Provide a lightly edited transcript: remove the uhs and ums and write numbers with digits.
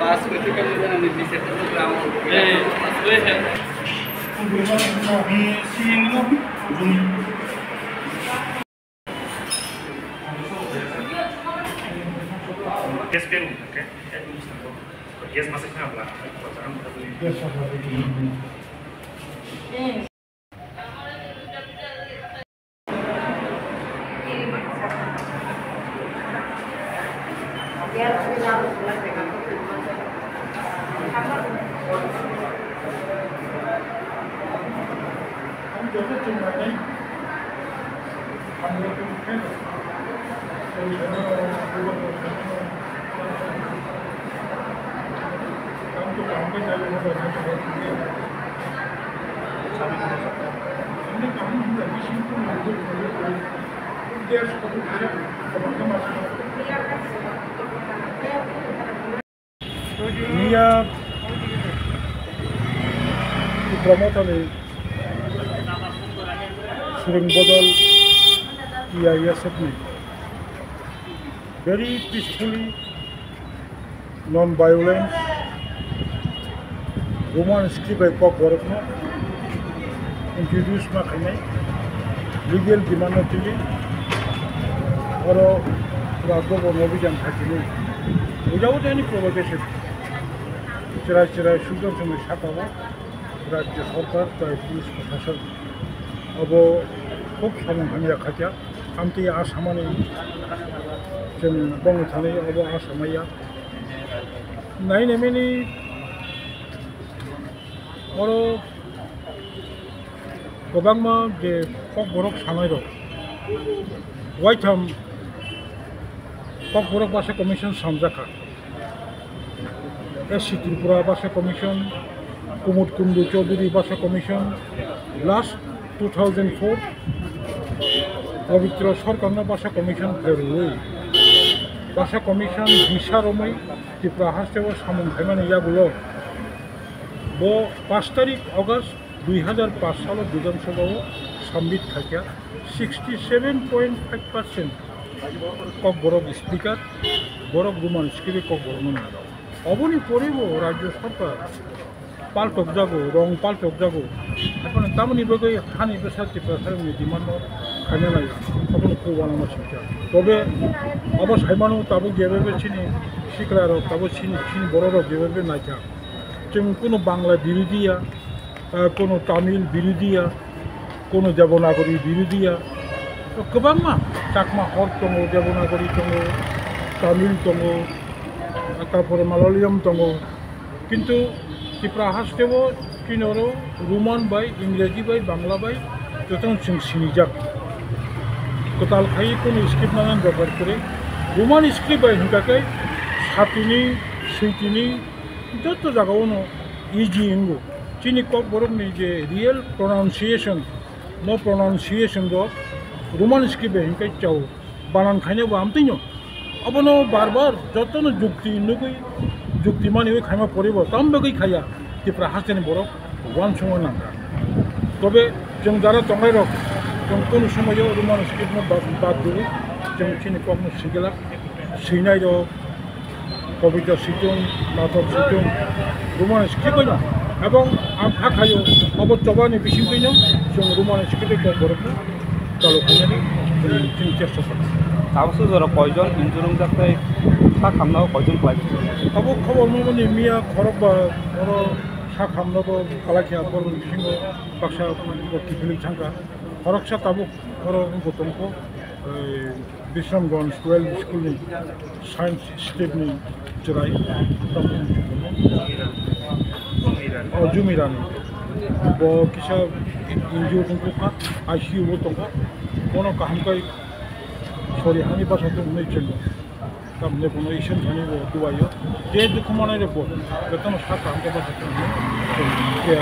पास करते कम ना नहीं सेट तो ग्राम वे है Guest pay room, okay? Guest masuk na pala. Yes. Nia promotor sering bodol IISF ni very peacefully, non-violent, woman script by Pop Warokno introduce makanya legal demand tili oro rago bomobijan thakili without any provocation. Chira সুযোগ সময় সাতাবা রাজ্য সরকার তাই police প্রশাসন अब খুব সমভাঙিয়া খাটিয়া আমতি आसामानि जों बुंनो थानाय अब आसामैया नायनो माने बर' गोबांमा जे कक बरक सानाय दं वाइथाम कक बरक भाषा commission सामजाखा SC Tripura Bhasha Commission, Kumud Kundu Chaudhary Bhasha Commission, last 2004, Pavitra Sarkarna Bhasha Commission, Bhasha Commission, Bisharomai, Tripura Hasteva Samun Hemani Yagulo, Bo 5 তারিখ August 2005 সালে বিধানসভাও সাবমিট থাকে 67.5% কক বরক স্পিকার বরক রুমান স্ক্রিপ্ট কক বর্ণন অবনি পড়িব রাজ্য সরকার পাল্টক যাবো রং পাল্টক যাবো এখন তেমনি বেগে হানি বেসাদ ত্রিপুরা ডিমান্ড খাইনে নাই তখন খুব বানানো শিক্ষা তবে অবশ্য হাইমানো তাবো যেভাবে চিনি শিখলার তাবো চিনি বড়রা যেভাবে নাইকা जों কোনো বাংলা বিরোধীয়া কোনো তামিল বিরোধীয়া কোনো দেবনাগরী বিরোধীয়া गोबां मा चाकमा हर दङ देवनागरी दङ तामिल दङ तारपरे मालयालम दङ किन्तु Tripura हास्टेव किनरो Roman bye इंराजी bye Bangla bye जतन जों सिनिजाक कताल खाई कोनो स्क्रिप्ट नानान व्यवहार करे रोमान स्क्रिप्ट बाय हिंगाकै सातिनि सैतिनि जत जागावनो इजी इंगो चिनि कक बरकनि जे रियल प्रोनाउंसिएशन नो प्रोनाउंसिएशन दो रोमान स्क्रिप्ट हिंकै चाव बानान खाइने बामतिनो अबनो बार-बार जतनो जुक्ति नुगै जुक्ति माने खाइमा परिबो तामबगै खाया त्रिपुरा हास्टेनि बरक वान समय नांगा तबे जों जारा तंगाय रक जों कोन समय रोमान स्क्रिप्ट बाद दिबो जों चिनि ककनो सिगेला सैनाय दो कविता सिटुं नाटक सिटुं रोमान स्क्रिप्ट ना এবং আখায়ো অবচবানি বিশিংকৈনো जों रोमान स्क्रिप्ट कक बरक चालू खालामनानै जों चेष्टा खालामो ताबसो जरा कयजन इन्जुरुम जाथाय सा खामनाव कयजन खालामो अब खबर मोनि मिया खरबा बर' सा खामनाबो खालाखिया बर' बिसिङो बाक्सा किफिलिं थांगा खरकसा ताबो बर' गथंखौ बिश्रामगंज 12 स्कुलनि साइन्स स्ट्रिपनि जिराय जुमिरानि ब किसा इन्जिअ दंखा ICU दंखा कोनो काहमकै सरि हानि बासाथ' नैचन तामने कोनो इसन थानि दुवायो जे दुखमानाय रे बो बेतन सा काहमकै बासाथ' के